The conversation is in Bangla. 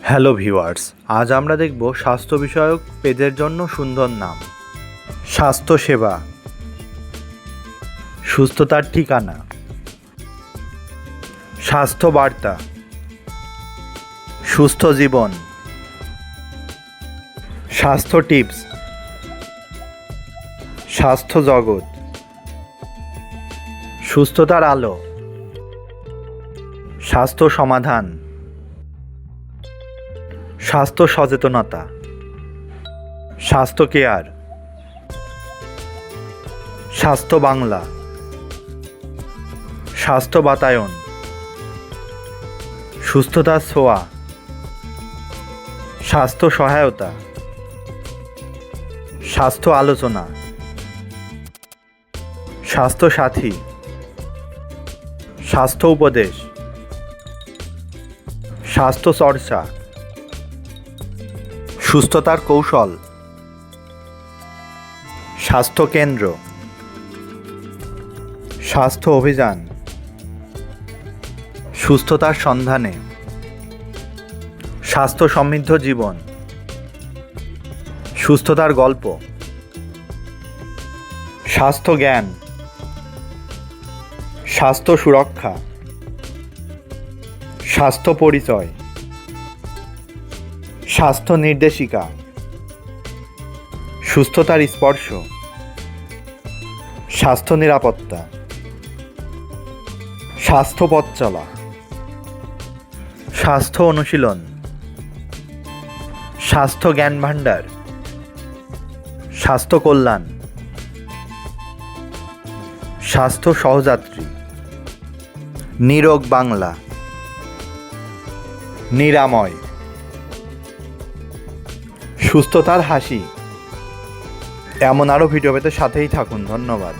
হ্যালো ভিউয়ার্স, আজ আমরা দেখব স্বাস্থ্য বিষয়ক পেজের জন্য সুন্দর নাম। স্বাস্থ্যসেবা, সুস্থতার ঠিকানা, স্বাস্থ্য বার্তা, সুস্থ জীবন, স্বাস্থ্য টিপস, স্বাস্থ্য জগৎ, সুস্থতার আলো, স্বাস্থ্য সমাধান, স্বাস্থ্য সচেতনতা, স্বাস্থ্য কেয়ার, স্বাস্থ্য বাংলা, স্বাস্থ্য বাতায়ন, সুস্থতার ছোঁয়া, স্বাস্থ্য সহায়তা, স্বাস্থ্য আলোচনা, স্বাস্থ্য সাথী, স্বাস্থ্য উপদেশ, স্বাস্থ্য চর্চা, সুস্থতার কৌশল, স্বাস্থ্য কেন্দ্র, স্বাস্থ্য অভিযান, সুস্থতার সন্ধানে, স্বাস্থ্য সমৃদ্ধ জীবন, সুস্থতার গল্প, স্বাস্থ্য জ্ঞান, স্বাস্থ্য সুরক্ষা, স্বাস্থ্য পরিচয়, স্বাস্থ্য নির্দেশিকা, সুস্থতার স্পর্শ, স্বাস্থ্য নিরাপত্তা, স্বাস্থ্য পথ চলা, স্বাস্থ্য অনুশীলন, স্বাস্থ্য জ্ঞান ভাণ্ডার, স্বাস্থ্য কল্যাণ, স্বাস্থ্য সহযাত্রী, নিরোগ বাংলা, নিরাময়, সুস্থতার হাসি। এমন আরও ভিডিও পেতে সাথেই থাকুন। ধন্যবাদ।